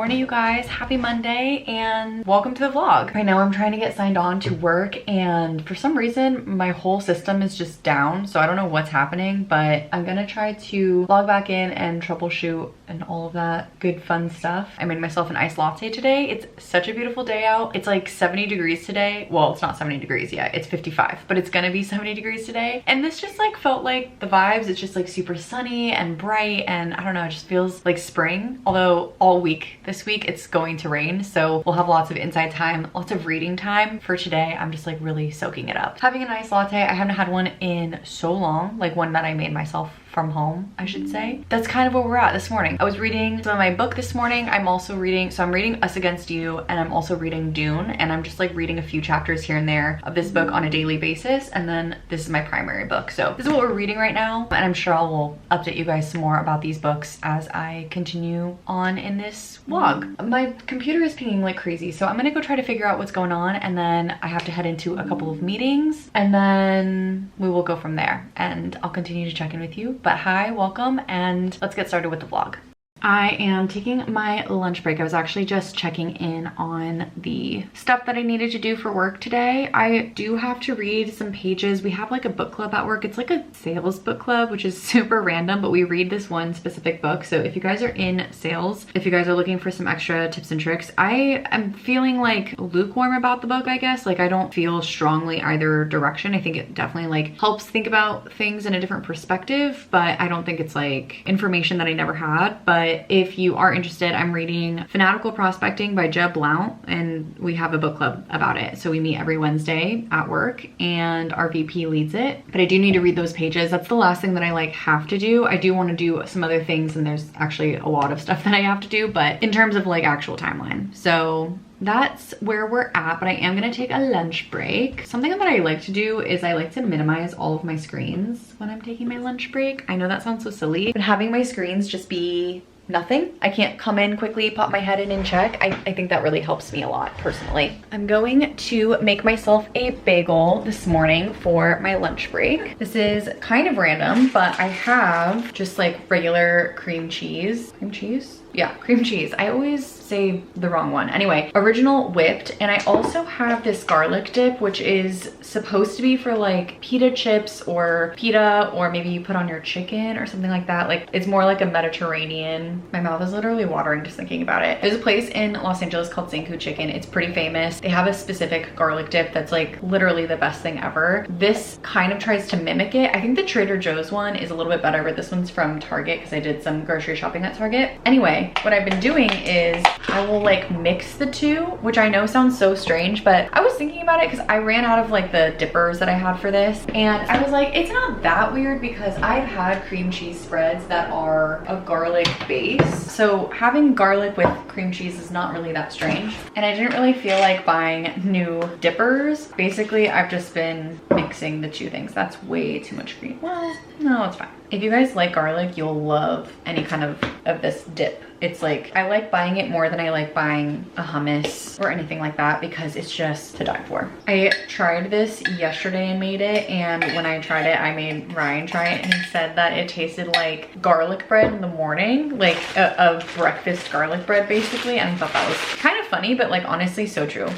morning, you guys. Happy Monday and welcome to the vlog. Right now I'm trying to get signed on to work and for some reason my whole system is just down, so I don't know what's happening, but I'm gonna try to log back in and troubleshoot and all of that good fun stuff. I made myself an iced latte today. It's such a beautiful day out. It's like 70 degrees today. Well, it's not 70 degrees yet, it's 55, but it's gonna be 70 degrees today. And this just like felt like the vibes. It's just like super sunny and bright and I don't know, it just feels like spring. Although all week this week it's going to rain, so we'll have lots of inside time, lots of reading time. For today I'm just like really soaking it up, having a nice latte. I haven't had one in so long, like one that I made myself from home, I should say. That's kind of where we're at this morning. I was reading some of my book this morning. I'm also reading, so I'm reading Us Against You and I'm also reading Dune, and I'm just like reading a few chapters here and there of this book on a daily basis, and then this is my primary book. So this is what we're reading right now, and I'm sure I will update you guys some more about these books as I continue on in this vlog. My computer is pinging like crazy, so I'm gonna go try to figure out what's going on, and then I have to head into a couple of meetings, and then we will go from there, and I'll continue to check in with you. But hi, welcome, and let's get started with the vlog. I am taking my lunch break. I was actually just checking in on the stuff that I needed to do for work today. I do have to read some pages. We have like a book club at work. It's like a sales book club, which is super random, but we read this one specific book. So if you guys are in sales, if you guys are looking for some extra tips and tricks, I am feeling like lukewarm about the book, I guess. Like I don't feel strongly either direction. I think it definitely like helps think about things in a different perspective, but I don't think it's like information that I never had. But if you are interested, I'm reading Fanatical Prospecting by Jeb Blount, and we have a book club about it. So we meet every Wednesday at work and our VP leads it. But I do need to read those pages. That's the last thing that I like have to do. I do want to do some other things, and there's actually a lot of stuff that I have to do, but in terms of like actual timeline. So that's where we're at, but I am gonna take a lunch break. Something that I like to do is I like to minimize all of my screens when I'm taking my lunch break. I know that sounds so silly, but having my screens just be nothing. I can't come in quickly, pop my head in and check. I think that really helps me a lot personally. I'm going to make myself a bagel this morning for my lunch break. This is kind of random, but I have just like regular cream cheese. Cream cheese? Yeah, cream cheese. I always say the wrong one. Anyway, original whipped, and I also have this garlic dip, which is supposed to be for like pita chips or pita, or maybe you put on your chicken or something like that. Like it's more like a Mediterranean. My mouth is literally watering just thinking about it. There's a place in Los Angeles called Zanku Chicken. It's pretty famous. They have a specific garlic dip that's like literally the best thing ever. This kind of tries to mimic it. I think the Trader Joe's one is a little bit better, but this one's from Target because I did some grocery shopping at Target. Anyway, what I've been doing is I will like mix the two, which I know sounds so strange, but I was thinking about it because I ran out of like the dippers that I had for this, and I was like, it's not that weird because I've had cream cheese spreads that are a garlic base, so having garlic with cream cheese is not really that strange, and I didn't really feel like buying new dippers. Basically, I've just been mixing the two things. That's way too much cream. Well, no, it's fine. If you guys like garlic, you'll love any kind of this dip. It's like, I like buying it more than I like buying a hummus or anything like that because it's just to die for. I tried this yesterday and made it, and when I tried it, I made Ryan try it, and he said that it tasted like garlic bread in the morning, like a breakfast garlic bread basically, and I thought that was kind of funny, but like honestly so true.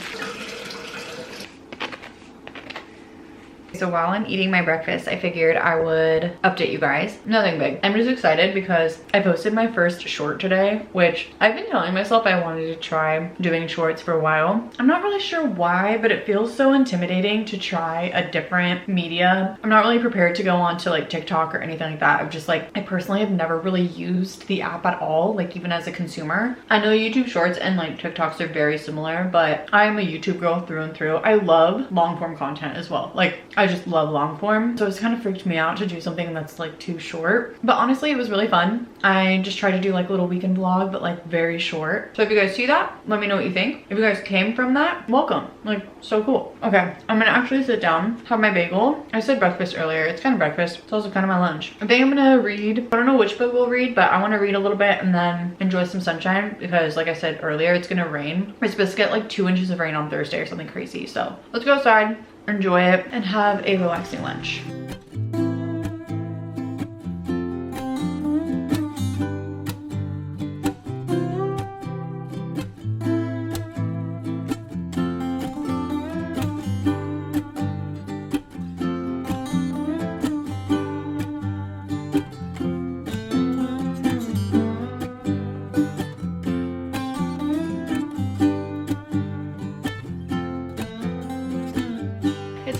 So while I'm eating my breakfast, I figured I would update you guys. Nothing big. I'm just excited because I posted my first short today, which I've been telling myself I wanted to try doing shorts for a while. I'm not really sure why, but it feels so intimidating to try a different media. I'm not really prepared to go on to like TikTok or anything like that. I'm just like, I personally have never really used the app at all, like even as a consumer. I know YouTube shorts and like TikToks are very similar, but I'm a YouTube girl through and through. I love long form content as well. Like I just love long form, so it's kind of freaked me out to do something that's like too short, but honestly it was really fun. I just tried to do like a little weekend vlog, but like very short. So if you guys see that, let me know what you think. If you guys came from that, welcome. Like so cool. Okay, I'm gonna actually sit down, have my bagel. I said breakfast earlier. It's kind of breakfast. It's also kind of my lunch. I think I'm gonna read. I don't know which book we'll read, but I want to read a little bit and then enjoy some sunshine because like I said earlier, it's gonna rain. We're supposed to get like 2 inches of rain on Thursday or something crazy. So let's go outside, enjoy it, and have a relaxing lunch.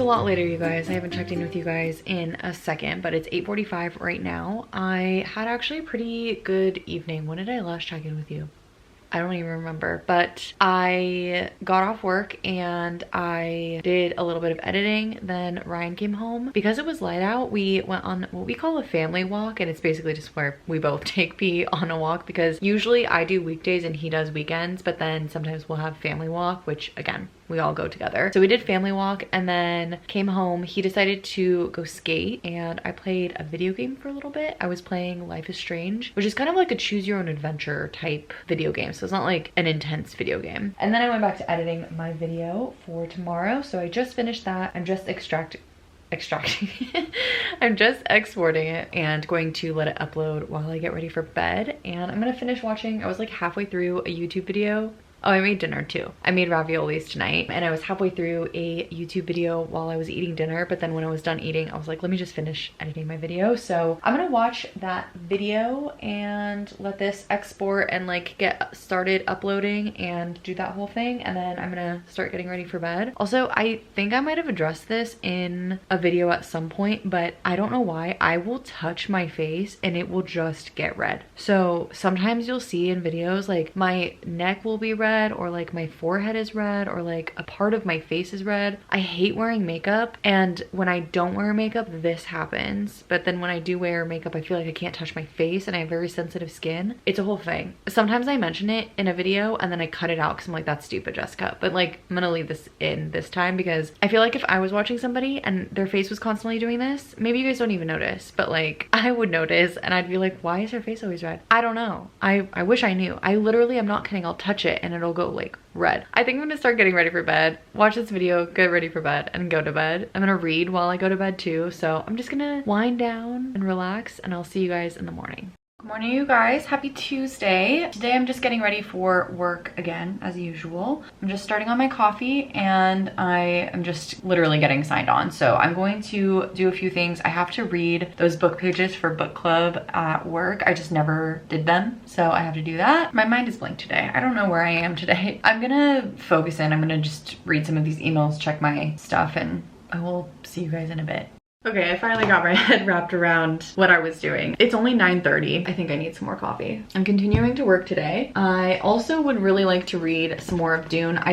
a lot later, you guys. I haven't checked in with you guys in a second, but it's 8:45 right now. I had actually a pretty good evening. When did I last check in with you? I don't even remember, but I got off work and I did a little bit of editing. Then Ryan came home. Because it was light out, we went on what we call a family walk, and it's basically just where we both take P on a walk, because usually I do weekdays and he does weekends, but then sometimes we'll have family walk, which again, we all go together. So we did family walk and then came home. He decided to go skate and I played a video game for a little bit. I was playing Life is Strange, which is kind of like a choose your own adventure type video game. So it's not like an intense video game. And then I went back to editing my video for tomorrow. So I just finished that. I'm just extracting I'm just exporting it and going to let it upload while I get ready for bed. And I'm gonna finish watching. I was like halfway through a YouTube video. Oh, I made dinner too. I made raviolis tonight and I was halfway through a YouTube video while I was eating dinner, but then when I was done eating, I was like, let me just finish editing my video. So I'm gonna watch that video and let this export and like get started uploading and do that whole thing. And then I'm gonna start getting ready for bed. Also, I think I might have addressed this in a video at some point, but I don't know why. I will touch my face and it will just get red. So sometimes you'll see in videos like my neck will be red, or like my forehead is red, or like a part of my face is red. I hate wearing makeup, and when I don't wear makeup, this happens. But then when I do wear makeup, I feel like I can't touch my face and I have very sensitive skin. It's a whole thing. Sometimes I mention it in a video and then I cut it out because I'm like, that's stupid, Jessica. But like, I'm gonna leave this in this time because I feel like if I was watching somebody and their face was constantly doing this, maybe you guys don't even notice, but like I would notice and I'd be like, why is her face always red? I don't know. I wish I knew. I literally am not kidding. I'll touch it and it'll go like red. I think I'm gonna start getting ready for bed, watch this video, get ready for bed, and go to bed. I'm gonna read while I go to bed too, so I'm just gonna wind down and relax, and I'll see you guys in the morning. Good morning, you guys. Happy Tuesday. Today I'm just getting ready for work again, as usual. I'm just starting on my coffee and I am just literally getting signed on. So I'm going to do a few things. I have to read those book pages for book club at work. I just never did them, so I have to do that. My mind is blank today. I don't know where I am today. I'm gonna focus in. I'm gonna just read some of these emails, check my stuff, and I will see you guys in a bit. Okay, I finally got my head wrapped around what I was doing. It's only 9:30. I think I need some more coffee. I'm continuing to work today. I also would really like to read some more of Dune. I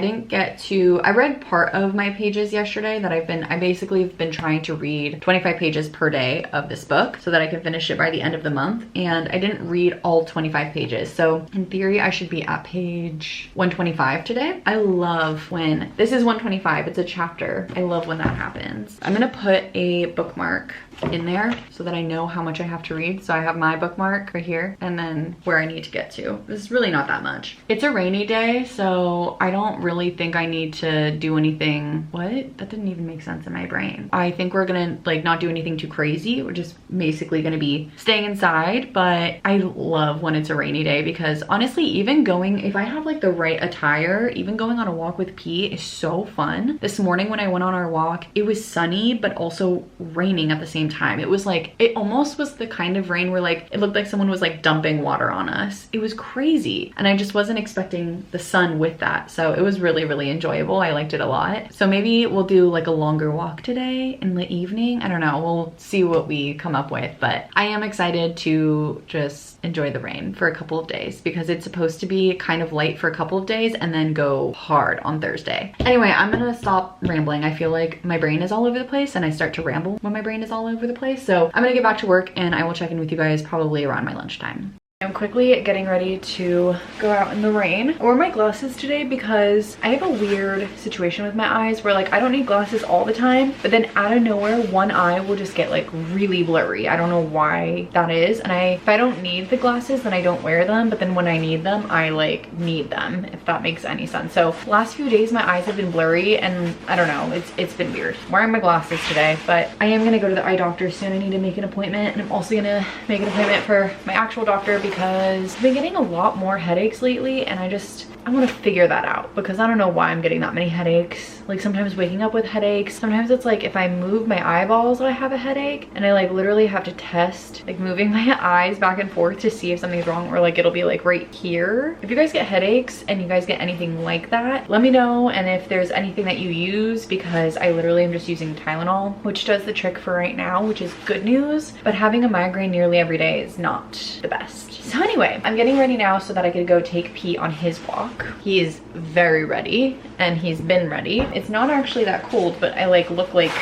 read part of my pages yesterday that I basically have been trying to read 25 pages per day of this book so that I can finish it by the end of the month. And I didn't read all 25 pages. So in theory, I should be at page 125 today. I love when, this is 125, it's a chapter. I love when that happens. I'm gonna put a bookmark in there so that I know how much I have to read. So I have my bookmark right here and then where I need to get to. This is really not that much. It's a rainy day, so I don't really think I need to do anything. What? That didn't even make sense in my brain. I think we're gonna like not do anything too crazy. We're just basically gonna be staying inside, but I love when it's a rainy day because honestly, even going, if I have like the right attire, even going on a walk with P is so fun. This morning when I went on our walk, it was sunny, but also raining at the same time. It was like, it almost was the kind of rain where like, it looked like someone was like dumping water on us. It was crazy. And I just wasn't expecting the sun with that. So it was really, really enjoyable. I liked it a lot. So maybe we'll do like a longer walk today in the evening. I don't know. We'll see what we come up with, but I am excited to just enjoy the rain for a couple of days because it's supposed to be kind of light for a couple of days and then go hard on Thursday. Anyway, I'm gonna stop rambling. I feel like my brain is all over the place and I start to ramble when my brain is all over the place. So I'm gonna get back to work and I will check in with you guys probably around my lunchtime. I'm quickly getting ready to go out in the rain. I wore my glasses today because I have a weird situation with my eyes where like I don't need glasses all the time, but then out of nowhere one eye will just get like really blurry. I don't know why that is. And if I don't need the glasses then I don't wear them, but then when I need them I like need them, if that makes any sense. So last few days my eyes have been blurry and I don't know, it's been weird. I'm wearing my glasses today, but I am gonna go to the eye doctor soon. I need to make an appointment, and I'm also gonna make an appointment for my actual doctor because I've been getting a lot more headaches lately and I just I want to figure that out because I don't know why I'm getting that many headaches. Like sometimes waking up with headaches. Sometimes it's like if I move my eyeballs, I have a headache, and I like literally have to test like moving my eyes back and forth to see if something's wrong, or like it'll be like right here. If you guys get headaches and you guys get anything like that, let me know, and if there's anything that you use, because I literally am just using Tylenol, which does the trick for right now, which is good news, but having a migraine nearly every day is not the best. So anyway, I'm getting ready now so that I could go take Pete on his walk. He is very ready, and he's been ready. It's not actually that cold, but I like look like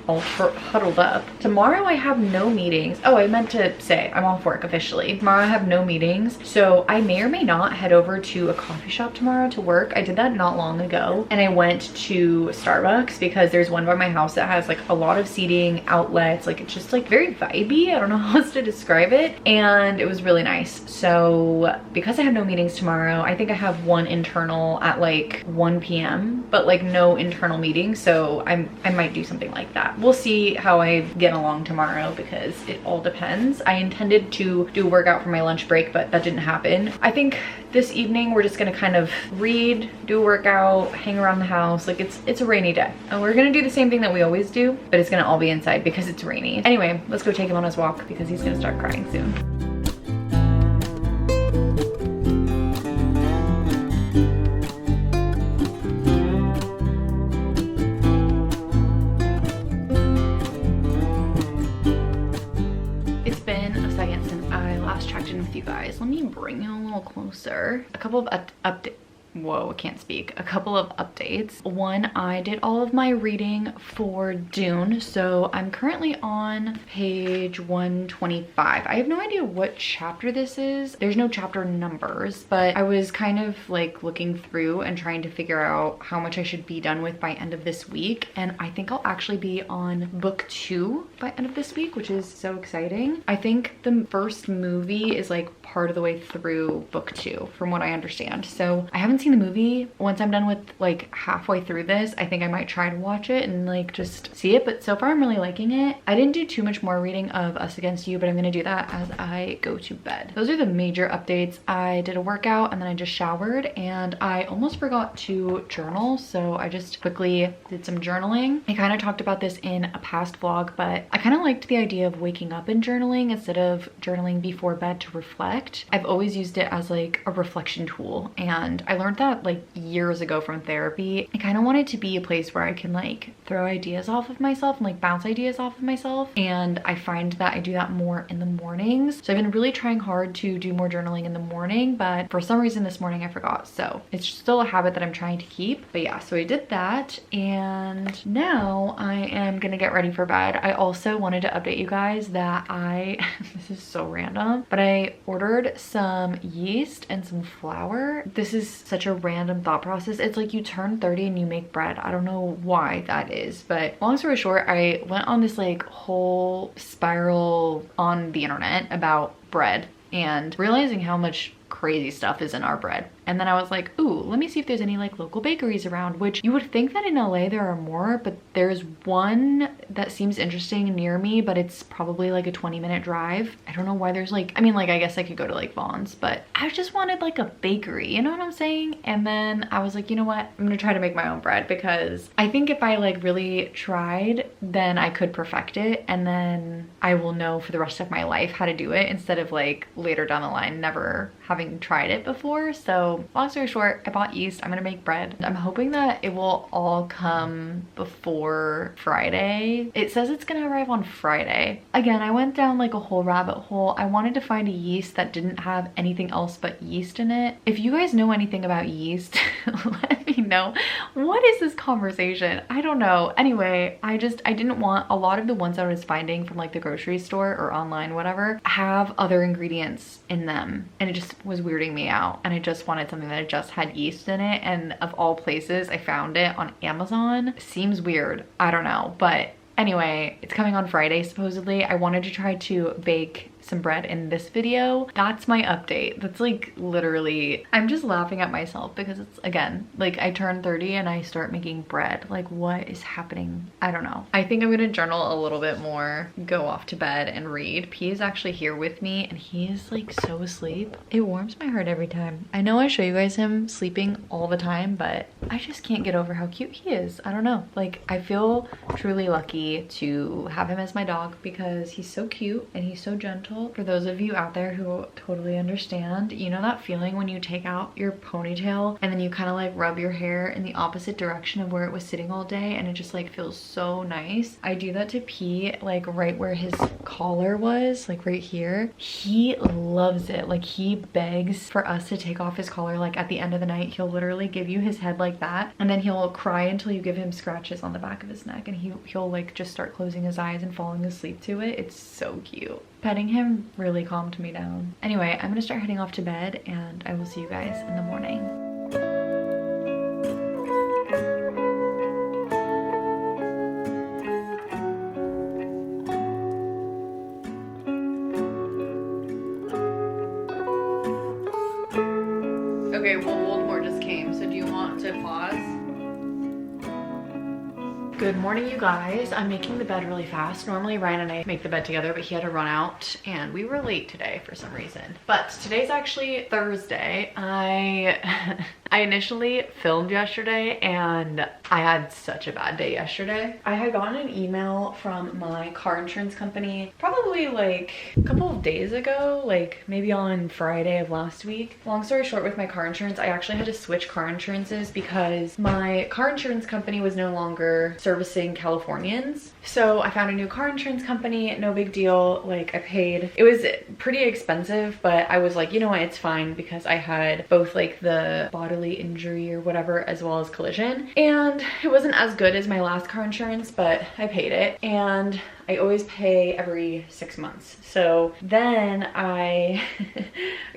all huddled up. Tomorrow I have no meetings. Oh, I meant to say I'm off work officially. Tomorrow I have no meetings, so I may or may not head over to a coffee shop tomorrow to work. I did that not long ago, and I went to Starbucks because there's one by my house that has like a lot of seating, outlets, like it's just like very vibey. I don't know how else to describe it, and it was really nice. So because I have no meetings tomorrow, I think I have one internal at like 1 p.m. but like no internal meetings, so I might do something like that. We'll see how I get along tomorrow because it all depends. I intended to do a workout for my lunch break, but that didn't happen. I think this evening we're just gonna kind of read, do a workout, hang around the house. Like it's a rainy day, and we're gonna do the same thing that we always do, but it's gonna all be inside because it's rainy. Anyway, let's go take him on his walk because he's gonna start crying soon. Checked in with you guys. Let me bring you a little closer. A couple of updates. Whoa, I can't speak. A couple of updates. One, I did all of my reading for Dune, so I'm currently on page 125. I have no idea what chapter this is. There's no chapter numbers, but I was kind of like looking through and trying to figure out how much I should be done with by end of this week, and I think I'll actually be on book 2 by end of this week, which is so exciting. I think the first movie is like part of the way through book 2 from what I understand, so I haven't seen the movie. Once I'm done with like halfway through this, I think I might try to watch it and like just see it, but so far I'm really liking it. I didn't do too much more reading of Us Against You, but I'm gonna do that as I go to bed. Those are the major updates. I did a workout and then I just showered, and I almost forgot to journal, so I just quickly did some journaling. I kind of talked about this in a past vlog, but I kind of liked the idea of waking up and journaling instead of journaling before bed to reflect. I've always used it as like a reflection tool, and I learned that like years ago from therapy. I kind of wanted to be a place where I can like throw ideas off of myself and like bounce ideas off of myself, and I find that I do that more in the mornings. So I've been really trying hard to do more journaling in the morning, but for some reason this morning I forgot, so it's still a habit that I'm trying to keep. But yeah, so I did that, and now I am gonna get ready for bed. I also wanted to update you guys that this is so random, but I ordered some yeast and some flour. This is such a random thought process. It's like you turn 30 and you make bread. I don't know why that is, but long story short, I went on this like whole spiral on the internet about bread and realizing how much crazy stuff is in our bread. And then I was like, ooh, let me see if there's any like local bakeries around, which you would think that in LA there are more, but there's one that seems interesting near me, but it's probably like a 20-minute drive. I don't know why there's like, I mean, like I guess I could go to like Vaughn's, but I just wanted like a bakery, you know what I'm saying? And then I was like, you know what? I'm gonna try to make my own bread because I think if I like really tried, then I could perfect it, and then I will know for the rest of my life how to do it instead of like later down the line never having tried it before. So long story short, I bought yeast. I'm gonna make bread. I'm hoping that it will all come before Friday. It says it's gonna arrive on Friday. Again, I went down like a whole rabbit hole. I wanted to find a yeast that didn't have anything else but yeast in it. If you guys know anything about yeast, let me know. What is this conversation? I don't know. Anyway, I didn't want a lot of the ones that I was finding from like the grocery store or online, whatever, have other ingredients in them, and it just was weirding me out, and I just wanted something that just had yeast in it, and of all places I found it on Amazon. Seems weird, I don't know, but anyway, it's coming on Friday supposedly. I wanted to try to bake some bread in this video. That's my update. That's like literally, I'm just laughing at myself because it's, again, like I turn 30 and I start making bread. Like what is happening? I don't know. I think I'm gonna journal a little bit more, go off to bed and read. P is actually here with me and he is like so asleep. It warms my heart every time. I know I show you guys him sleeping all the time, but I just can't get over how cute he is. I don't know. Like I feel truly lucky to have him as my dog because he's so cute and he's so gentle. For those of you out there who totally understand, you know that feeling when you take out your ponytail and then you kind of like rub your hair in the opposite direction of where it was sitting all day and it just like feels so nice. I do that to P, like right where his collar was, like right here. He loves it. Like he begs for us to take off his collar. Like at the end of the night, he'll literally give you his head like that and then he'll cry until you give him scratches on the back of his neck and he'll like just start closing his eyes and falling asleep to it. It's so cute. Petting him really calmed me down. Anyway, I'm gonna start heading off to bed and I will see you guys in the morning. Okay, well, Voldemort just came, so do you want to pause? Good morning, you guys. I'm making the bed really fast. Normally Ryan and I make the bed together, but he had to run out and we were late today for some reason. But today's actually Thursday. I initially filmed yesterday and I had such a bad day yesterday. I had gotten an email from my car insurance company probably like a couple of days ago, like maybe on Friday of last week. Long story short, with my car insurance, I actually had to switch car insurances because my car insurance company was no longer servicing Californians. So I found a new car insurance company, no big deal. Like I paid, it was pretty expensive, but I was like, you know what, it's fine because I had both like the bodily injury or whatever as well as collision. And it wasn't as good as my last car insurance, but I paid it. And I always pay every 6 months. So then I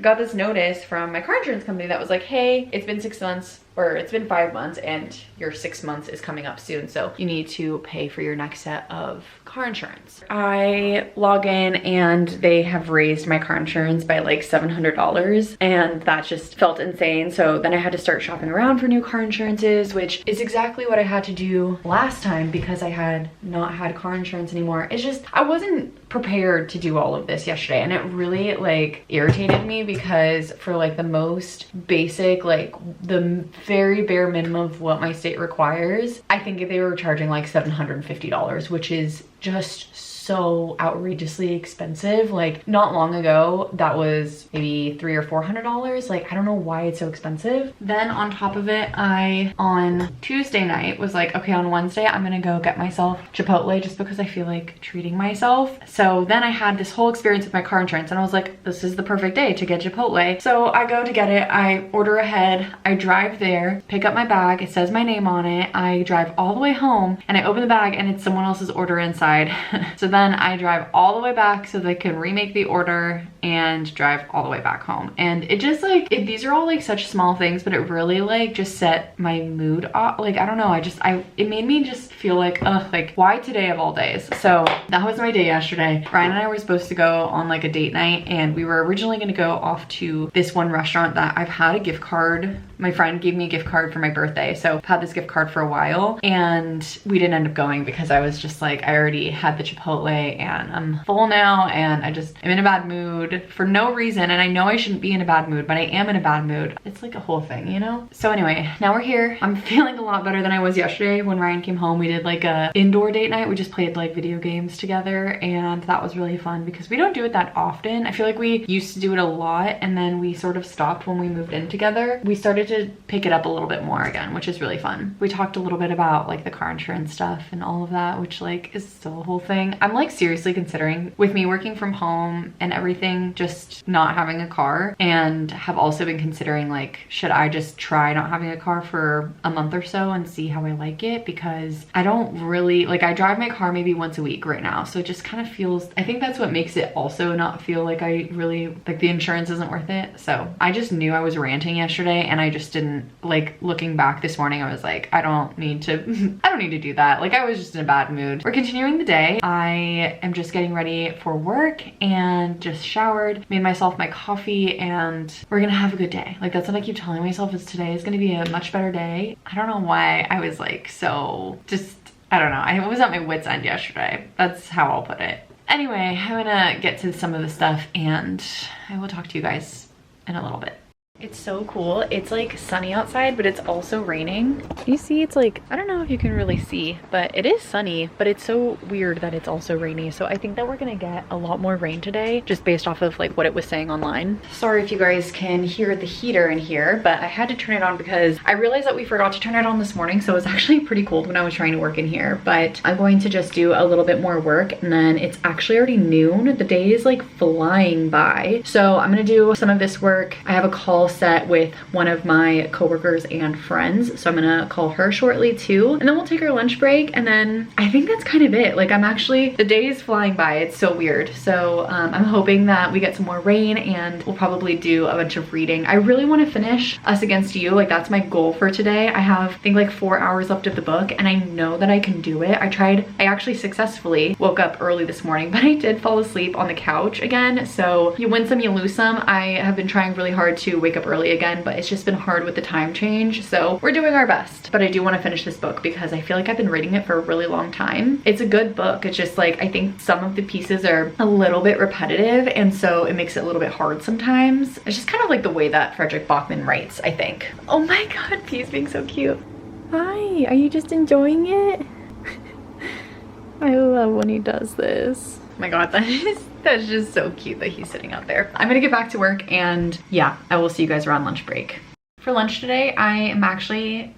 got this notice from my car insurance company that was like, hey, it's been 6 months or it's been 5 months and your 6 months is coming up soon. So you need to pay for your next set of car insurance. I log in and they have raised my car insurance by like $700 and that just felt insane. So then I had to start shopping around for new car insurances, which is exactly what I had to do last time because I had not had car insurance anymore. It's just, I wasn't prepared to do all of this yesterday and it really like irritated me because for like the most basic, like the very bare minimum of what my state requires, I think they were charging like $750, which is just so outrageously expensive. Like not long ago that was maybe $300 or $400. Like I don't know why it's so expensive. Then on top of it, I on Tuesday night was like, okay, on Wednesday I'm gonna go get myself Chipotle just because I feel like treating myself. So then I had this whole experience with my car insurance and I was like, this is the perfect day to get Chipotle. So I go to get it, I order ahead, I drive there, pick up my bag, it says my name on it, I drive all the way home and I open the bag and it's someone else's order inside. So then I drive all the way back so they can remake the order and drive all the way back home. And it just like, these are all like such small things, but it really like just set my mood off. Like, I don't know, it made me just feel like, ugh, like why today of all days? So that was my day yesterday. Ryan and I were supposed to go on like a date night and we were originally gonna go off to this one restaurant that I've had a gift card. My friend gave me a gift card for my birthday. So I've had this gift card for a while and we didn't end up going because I was just like, I already had the Chipotle and I'm full now and I'm in a bad mood for no reason. And I know I shouldn't be in a bad mood, but I am in a bad mood. It's like a whole thing, you know? So anyway, now we're here. I'm feeling a lot better than I was yesterday. When Ryan came home, we did like a indoor date night. We just played like video games together and that was really fun because we don't do it that often. I feel like we used to do it a lot and then we sort of stopped when we moved in together. We started to pick it up a little bit more again, which is really fun. We talked a little bit about like the car insurance stuff and all of that, which like is still a whole thing. I'm like seriously considering, with me working from home and everything, just not having a car, and have also been considering like, should I just try not having a car for a month or so and see how I like it? Because I don't really, like I drive my car maybe once a week right now. So it just kind of feels, I think that's what makes it also not feel like I really, like the insurance isn't worth it. So I just knew I was ranting yesterday and I just didn't, like looking back this morning, I was like, I don't need to do that. Like I was just in a bad mood. We're continuing the day. I I am just getting ready for work and just showered, made myself my coffee, and we're gonna have a good day. Like, that's what I keep telling myself, is today is gonna be a much better day. I don't know why I was like so just, I don't know. I was at my wit's end yesterday. That's how I'll put it. Anyway, I'm gonna get to some of the stuff and I will talk to you guys in a little bit. It's so cool. It's like sunny outside, but it's also raining. You see, it's like, I don't know if you can really see, but it is sunny, but it's so weird that it's also rainy. So I think that we're gonna get a lot more rain today, just based off of like what it was saying online. Sorry if you guys can hear the heater in here, but I had to turn it on because I realized that we forgot to turn it on this morning. So it was actually pretty cold when I was trying to work in here, but I'm going to just do a little bit more work, and then it's actually already noon. The day is like flying by. So I'm gonna do some of this work. I have a call set with one of my coworkers and friends, so I'm gonna call her shortly too, and then we'll take our lunch break, and then I think that's kind of it. Like, the day is flying by. It's so weird. So I'm hoping that we get some more rain, and we'll probably do a bunch of reading. I really want to finish Us Against You. Like, that's my goal for today. I have, I think, like 4 hours left of the book, and I know that I can do it. I actually successfully woke up early this morning, but I did fall asleep on the couch again. So you win some, you lose some. I have been trying really hard to wake up early again, but it's just been hard with the time change. So we're doing our best, but I do want to finish this book because I feel like I've been reading it for a really long time. It's a good book. It's just like, I think some of the pieces are a little bit repetitive, and so it makes it a little bit hard sometimes. It's just kind of like the way that Frederick Bachman writes, I think. Oh my God, P's being so cute. Hi, are you just enjoying it? I love when he does this. Oh my God, that's just so cute that he's sitting out there. I'm gonna get back to work, and yeah, I will see you guys around lunch break. For lunch today, I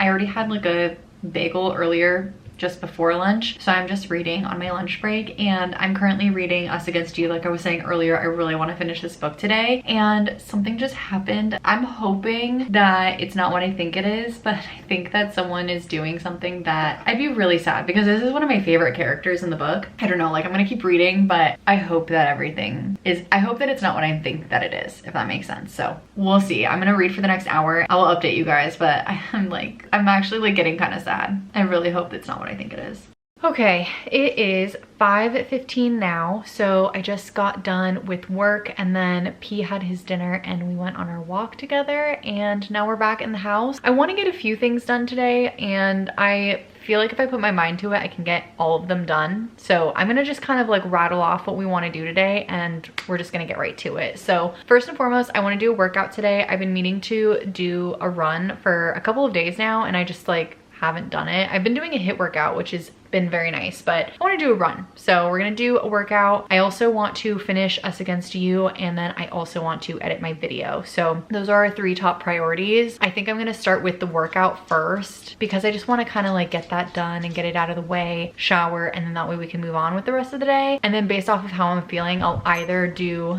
already had like a bagel earlier, just before lunch, so I'm just reading on my lunch break, and I'm currently reading Us Against You. Like I was saying earlier, I really want to finish this book today, and something just happened. I'm hoping that it's not what I think it is, but I think that someone is doing something that I'd be really sad, because this is one of my favorite characters in the book. I don't know, like, I'm gonna keep reading, but I hope that I hope that it's not what I think that it is, if that makes sense. So we'll see. I'm gonna read for the next hour. I will update you guys, but I'm actually like getting kind of sad. I really hope it's not what I think it is. Okay, it is 5:15 now, so I just got done with work, and then P had his dinner and we went on our walk together, and now we're back in the house. I want to get a few things done today, and I feel like if I put my mind to it, I can get all of them done. So I'm gonna just kind of like rattle off what we want to do today, and we're just gonna get right to it. So first and foremost, I want to do a workout today. I've been meaning to do a run for a couple of days now, and I just like haven't done it. I've been doing a HIIT workout, which has been very nice, but I want to do a run. So we're gonna do a workout. I also want to finish Us Against You, and then I also want to edit my video. So those are our 3 top priorities. I think I'm gonna start with the workout first, because I just want to kind of like get that done and get it out of the way, shower, and then that way we can move on with the rest of the day. And then based off of how I'm feeling, I'll either do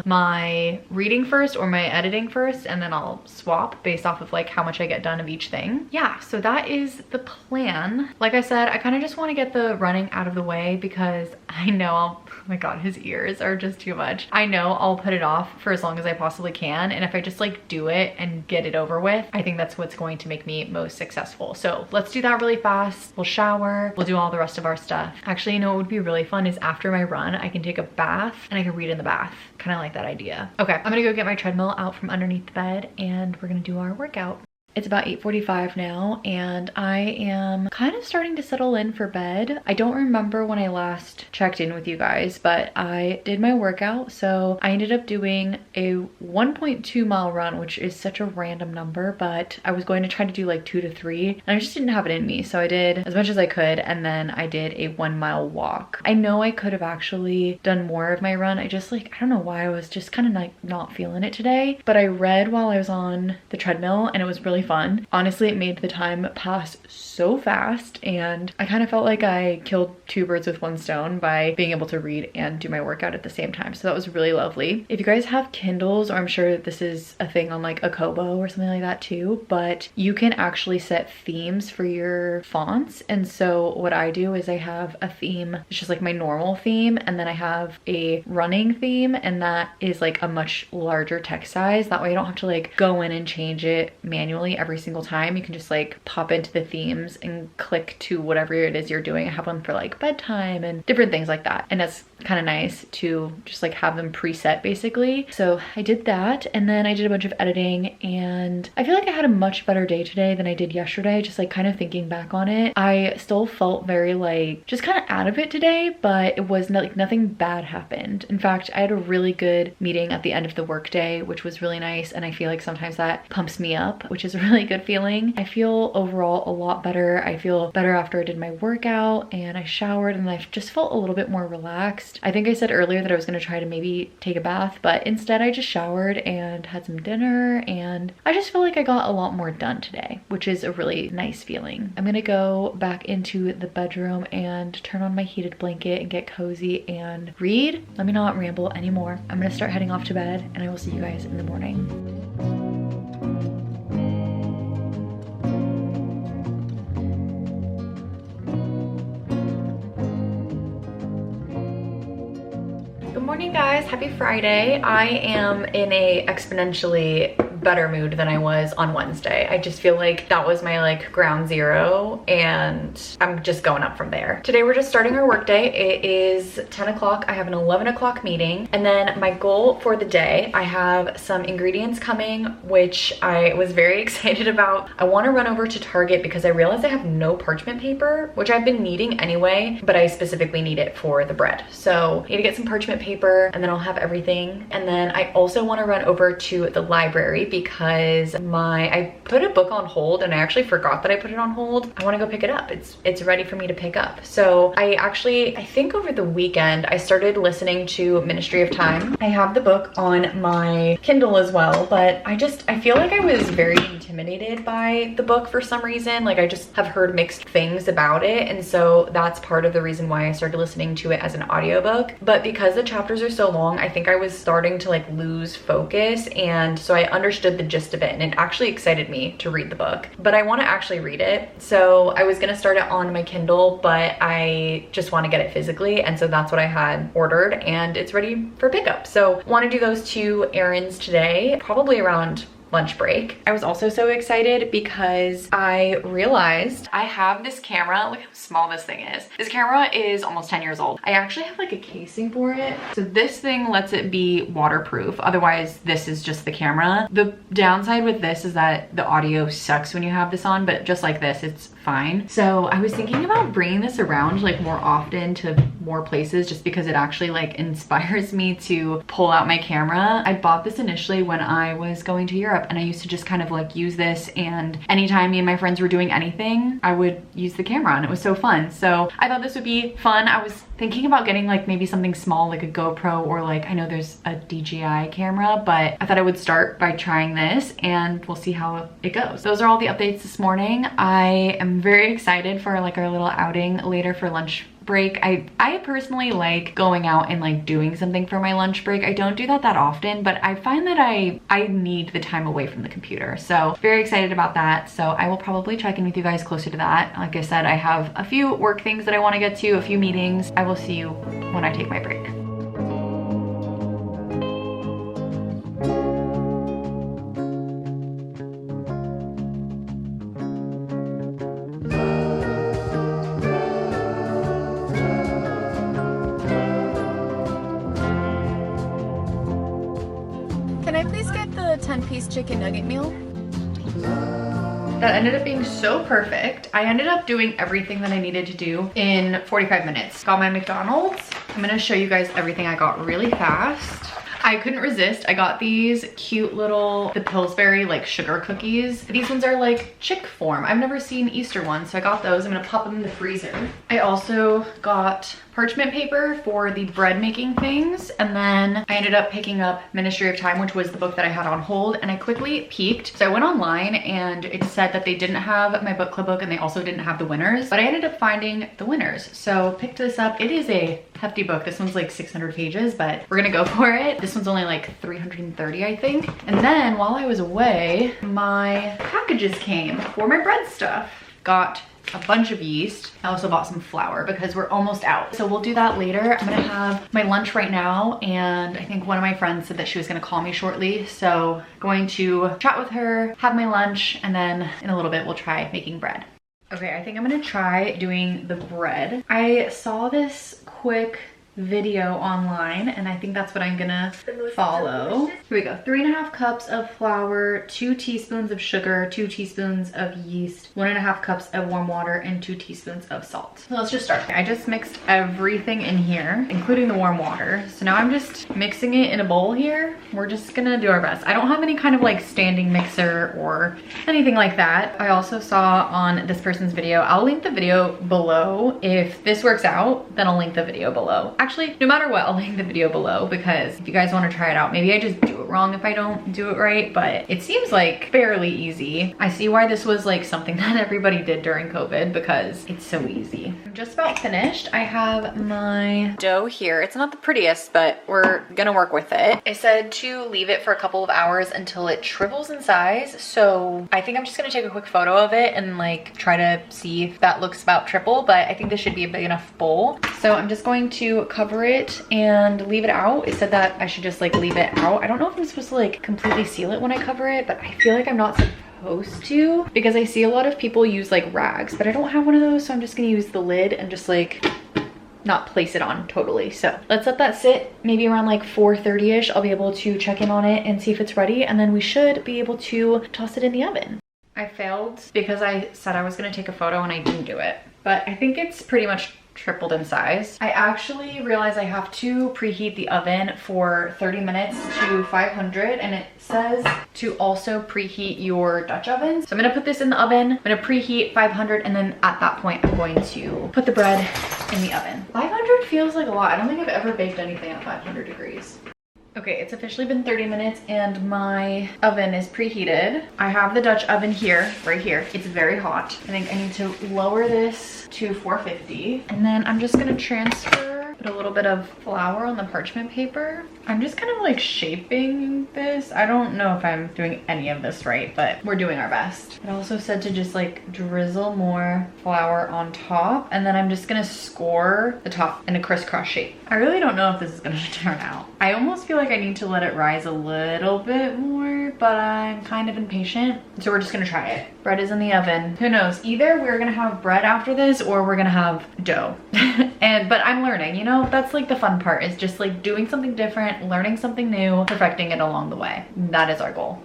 my reading first or my editing first, and then I'll swap based off of like how much I get done of each thing. Yeah, so that is the plan. Like I said, I kind of just want to get the running out of the way, because I know oh my God, his ears are just too much. I know I'll put it off for as long as I possibly can, and if I just like do it and get it over with, I think that's what's going to make me most successful. So let's do that really fast. We'll shower, we'll do all the rest of our stuff. Actually, you know what would be really fun is after my run, I can take a bath and I can read in the bath. Kind of like that idea. Okay, I'm gonna go get my treadmill out from underneath the bed, and we're gonna do our workout. It's about 8:45 now, and I am kind of starting to settle in for bed. I don't remember when I last checked in with you guys, but I did my workout. So I ended up doing a 1.2 mile run, which is such a random number, but I was going to try to do like 2 to 3, and I just didn't have it in me. So I did as much as I could, and then I did a 1 mile walk. I know I could have actually done more of my run. I just like, I don't know why, I was just kind of like not feeling it today, but I read while I was on the treadmill, and it was really fun. Honestly, it made the time pass so fast, and I kind of felt like I killed 2 birds with 1 stone by being able to read and do my workout at the same time. So that was really lovely. If you guys have Kindles, or I'm sure this is a thing on like a Capó or something like that too, but you can actually set themes for your fonts. And so what I do is I have a theme, it's just like my normal theme, and then I have a running theme, and that is like a much larger text size. That way I don't have to like go in and change it manually me every single time. You can just like pop into the themes and click to whatever it is you're doing. I have one for like bedtime and different things like that. And that's kind of nice to just like have them preset basically. So I did that, and then I did a bunch of editing, and I feel like I had a much better day today than I did yesterday. Just like kind of thinking back on it, I still felt very like just kind of out of it today, but it was not, like nothing bad happened. In fact, I had a really good meeting at the end of the workday, which was really nice, and I feel like sometimes that pumps me up, which is a really good feeling. I feel overall a lot better. I feel better after I did my workout and I showered, and I just felt a little bit more relaxed. I think I said earlier that I was going to try to maybe take a bath, but instead I just showered and had some dinner, and I just feel like I got a lot more done today, which is a really nice feeling. I'm gonna go back into the bedroom and turn on my heated blanket and get cozy and read. Let me not ramble anymore. I'm gonna start heading off to bed, and I will see you guys in the morning. Good morning, guys. Happy Friday. I am in a exponentially better mood than I was on Wednesday. I just feel like that was my like ground zero, and I'm just going up from there. Today we're just starting our work day. It is 10 o'clock. I have an 11 o'clock meeting, and then my goal for the day, I have some ingredients coming, which I was very excited about. I want to run over to Target because I realized I have no parchment paper, which I've been needing anyway, but I specifically need it for the bread. So I need to get some parchment paper, and then I'll have everything. And then I also want to run over to the library because I put a book on hold, and I actually forgot that I put it on hold. I want to go pick it up. It's ready for me to pick up. So I think over the weekend I started listening to Ministry of Time. I have the book on my Kindle as well, but I feel like I was very intimidated by the book for some reason. Like I just have heard mixed things about it, and so that's part of the reason why I started listening to it as an audiobook. But because the chapters are so long, I think I was starting to like lose focus, and so I understood the gist of it, and it actually excited me to read the book, but I want to actually read it. So I was gonna start it on my Kindle, but I just want to get it physically, and so that's what I had ordered, and it's ready for pickup. So want to do those two errands today, probably around lunch break. I was also so excited because I realized I have this camera. Look how small this thing is. This camera is almost 10 years old. I actually have like a casing for it. So this thing lets it be waterproof. Otherwise, this is just the camera. The downside with this is that the audio sucks when you have this on, but just like this, it's fine. So I was thinking about bringing this around like more often to more places, just because it actually like inspires me to pull out my camera. I bought this initially when I was going to Europe, and I used to just kind of like use this, and anytime me and my friends were doing anything, I would use the camera, and it was so fun. So I thought this would be fun. I was thinking about getting like maybe something small, like a GoPro, or like, I know there's a DJI camera, but I thought I would start by trying this, and we'll see how it goes. Those are all the updates this morning. I am very excited for like our little outing later for lunch break. I personally like going out and like doing something for my lunch break. I don't do that often, but I find that I need the time away from the computer. So very excited about that. So I will probably check in with you guys closer to that. Like I said, I have a few work things that I want to get to, a few meetings. I will see you when I take my break. Can I please get the 10-piece chicken nugget meal? That ended up being so perfect. I ended up doing everything that I needed to do in 45 minutes. Got my McDonald's. I'm gonna show you guys everything I got really fast. I couldn't resist. I got these cute little, the Pillsbury like sugar cookies. These ones are like chick form. I've never seen Easter ones, so I got those. I'm gonna pop them in the freezer. I also got parchment paper for the bread making things, and then I ended up picking up Ministry of Time, which was the book that I had on hold, and I quickly peeked. So I went online and it said that they didn't have my book club book, and they also didn't have the winners, but I ended up finding the winners. So picked this up. It is a hefty book. This one's like 600 pages, but we're gonna go for it. This one's only like 330, I think. And then while I was away, my packages came for my bread stuff. Got a bunch of yeast. I also bought some flour because we're almost out. So we'll do that later. I'm gonna have my lunch right now, and I think one of my friends said that she was gonna call me shortly. So going to chat with her, have my lunch, and then in a little bit we'll try making bread. Okay, I think I'm gonna try doing the bread. I saw this quick video online and I think that's what I'm gonna follow. Here we go. 3.5 cups of flour, 2 teaspoons of sugar, 2 teaspoons of yeast, 1.5 cups of warm water, and 2 teaspoons of salt. So let's just start. I just mixed everything in here, including the warm water. So now I'm just mixing it in a bowl here. We're just gonna do our best. I don't have any kind of like standing mixer or anything like that. I also saw on this person's video, I'll link the video below. If this works out, then I'll link the video below. Actually, no matter what, I'll link the video below because if you guys want to try it out, maybe I just do it wrong if I don't do it right, but it seems like fairly easy. I see why this was like something that everybody did during COVID because it's so easy. I'm just about finished. I have my dough here. It's not the prettiest, but we're gonna work with it. I said to leave it for a couple of hours until it shrivels in size. So I think I'm just gonna take a quick photo of it and like try to see if that looks about triple, but I think this should be a big enough bowl. So I'm just going to cover it and leave it out. It said that I should just like leave it out. I don't know if I'm supposed to like completely seal it when I cover it, but I feel like I'm not supposed to because I see a lot of people use like rags, but I don't have one of those, so I'm just gonna use the lid and just like not place it on totally. So let's let that sit maybe around like 4:30ish. I'll be able to check in on it and see if it's ready, and then we should be able to toss it in the oven. I failed because I said I was gonna take a photo and I didn't do it, but I think it's pretty much tripled in size. I actually realized I have to preheat the oven for 30 minutes to 500, and it says to also preheat your Dutch oven. So I'm gonna put this in the oven, I'm gonna preheat 500, and then at that point I'm going to put the bread in the oven. 500 feels like a lot. I don't think I've ever baked anything at 500 degrees. Okay, it's officially been 30 minutes and my oven is preheated. I have the Dutch oven here, right here. It's very hot. I think I need to lower this to 450. And then I'm just gonna transfer, put a little bit of flour on the parchment paper. I'm just kind of like shaping this. I don't know if I'm doing any of this right, but we're doing our best. It also said to just like drizzle more flour on top, and then I'm just gonna score the top in a crisscross shape. I really don't know if this is gonna turn out. I almost feel like I need to let it rise a little bit more, but I'm kind of impatient, so we're just gonna try it. Bread is in the oven. Who knows? Either we're gonna have bread after this or we're gonna have dough. But I'm learning, you know? That's like the fun part, is just like doing something different, learning something new, perfecting it along the way. That is our goal.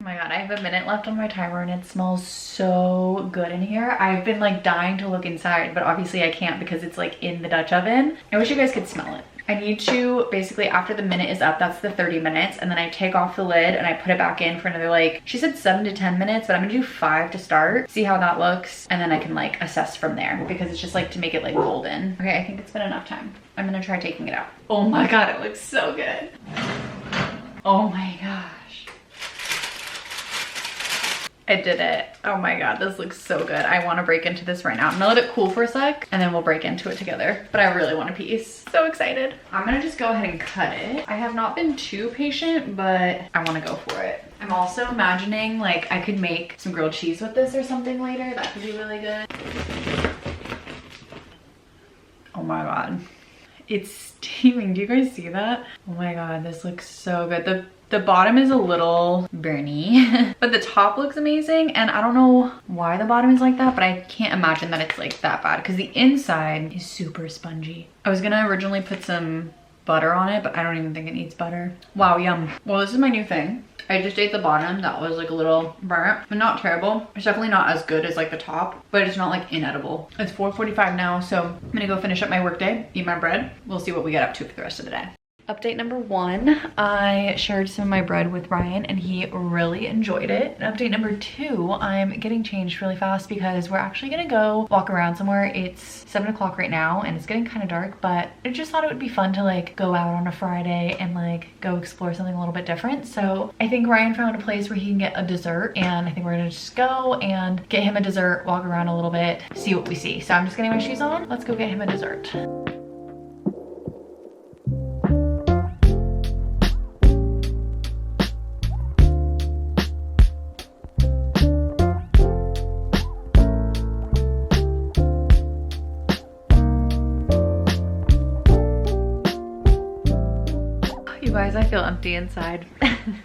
Oh my god, I have a minute left on my timer and it smells so good in here. I've been like dying to look inside, but obviously I can't because it's like in the Dutch oven. I wish you guys could smell it. I need to basically, after the minute is up, that's the 30 minutes, and then I take off the lid and I put it back in for another, like, she said 7 to 10 minutes, but I'm gonna do 5 to start, see how that looks, and then I can like assess from there because it's just like to make it like golden. Okay, I think it's been enough time. I'm gonna try taking it out. Oh my god, it looks so good. Oh my gosh. I did it. Oh my god, this looks so good. I want to break into this right now. I'm gonna let it cool for a sec and then we'll break into it together. But I really want a piece. So excited. I'm gonna just go ahead and cut it. I have not been too patient, but I want to go for it. I'm also imagining like I could make some grilled cheese with this or something later. That could be really good. Oh my god. It's steaming. Do you guys see that? Oh my god, this looks so good. The bottom is a little burny, but the top looks amazing. And I don't know why the bottom is like that, but I can't imagine that it's like that bad because the inside is super spongy. I was gonna originally put some butter on it, but I don't even think it needs butter. Wow, yum. Well, this is my new thing. I just ate the bottom. That was like a little burnt, but not terrible. It's definitely not as good as like the top, but it's not like inedible. It's 4:45 now, so I'm gonna go finish up my workday, eat my bread. We'll see what we get up to for the rest of the day. Update number 1, I shared some of my bread with Ryan and he really enjoyed it. And update number 2, I'm getting changed really fast because we're actually gonna go walk around somewhere. It's 7 o'clock right now and it's getting kind of dark, but I just thought it would be fun to like go out on a Friday and like go explore something a little bit different. So I think Ryan found a place where he can get a dessert, and I think we're gonna just go and get him a dessert, walk around a little bit, see what we see. So I'm just getting my shoes on. Let's go get him a dessert. Guys, I feel empty inside.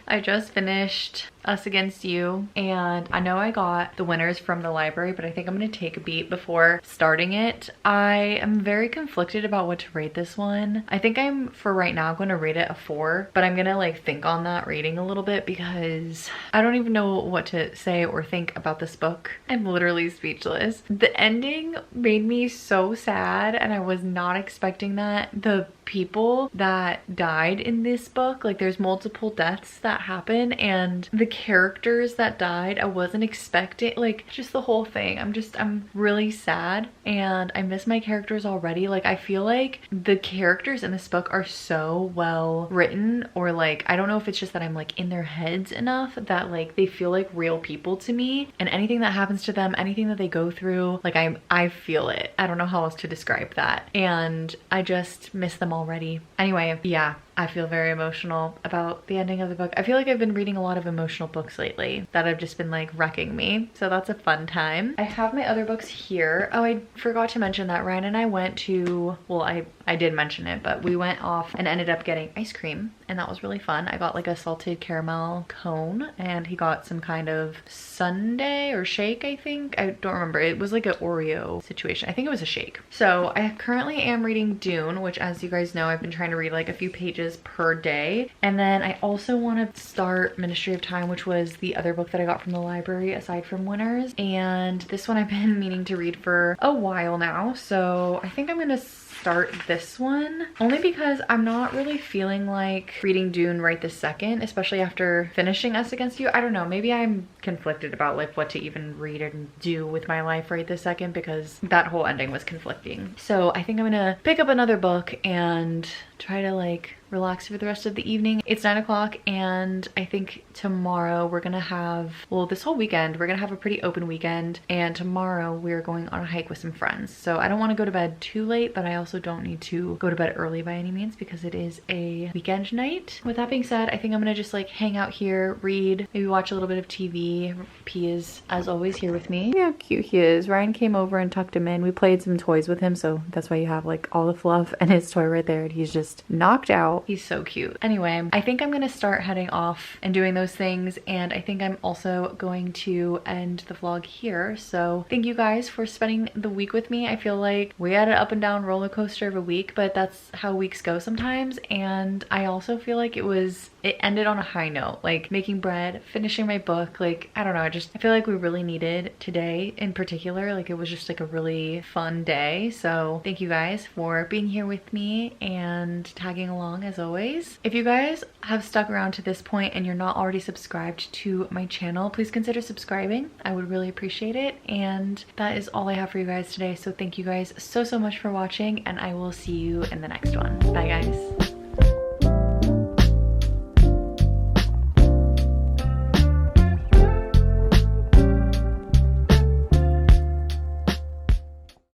I just finished Us Against You, and I know I got the winners from the library, but I think I'm gonna take a beat before starting it. I am very conflicted about what to rate this one. I think I'm, for right now, going to rate it a 4, but I'm gonna like think on that rating a little bit because I don't even know what to say or think about this book. I'm literally speechless. The ending made me so sad, and I was not expecting that. The people that died in this book, like there's multiple deaths that happen, and the characters that died, I wasn't expecting, like just the whole thing. I'm really sad, and I miss my characters already. Like I feel like the characters in this book are so well written, or like I don't know if it's just that I'm like in their heads enough that like they feel like real people to me, and anything that happens to them, anything that they go through, like I feel it. I don't know how else to describe that, and I just miss them already. Anyway, yeah, I feel very emotional about the ending of the book. I feel like I've been reading a lot of emotional books lately that have just been like wrecking me. So that's a fun time. I have my other books here. Oh, I forgot to mention that Ryan and I went to, well, I did mention it, but we went off and ended up getting ice cream, and that was really fun. I got like a salted caramel cone, and he got some kind of sundae or shake, I think. I don't remember. It was like an Oreo situation. I think it was a shake. So I currently am reading Dune, which, as you guys know, I've been trying to read like a few pages per day. And then I also want to start Ministry of Time, which was the other book that I got from the library aside from Winners. And this one I've been meaning to read for a while now. So I think I'm gonna start this one, only because I'm not really feeling like reading Dune right this second, especially after finishing Us Against You. I don't know, maybe I'm conflicted about like what to even read and do with my life right this second, because that whole ending was conflicting. So I think I'm gonna pick up another book and try to like relax for the rest of the evening. It's 9 o'clock, and I think tomorrow we're gonna have, well, this whole weekend we're gonna have a pretty open weekend, and tomorrow we're going on a hike with some friends. So I don't want to go to bed too late, but I also don't need to go to bed early by any means because it is a weekend night. With that being said, I think I'm gonna just like hang out here, read, maybe watch a little bit of TV. P is, as always, here with me. Yeah, how cute he is. Ryan came over and tucked him in. We played some toys with him, so that's why you have like all the fluff and his toy right there, and he's just knocked out. He's so cute. Anyway, I think I'm gonna start heading off and doing those things, and I think I'm also going to end the vlog here. So thank you guys for spending the week with me. I feel like we had an up and down roller coaster of a week, but that's how weeks go sometimes. And I also feel like it ended on a high note, like making bread, finishing my book. Like, I don't know, I feel like we really needed today in particular. Like, it was just like a really fun day. So thank you guys for being here with me and tagging along as always. If you guys have stuck around to this point and you're not already subscribed to my channel, please consider subscribing. I would really appreciate it. And that is all I have for you guys today. So thank you guys so much for watching, and I will see you in the next one. Bye guys.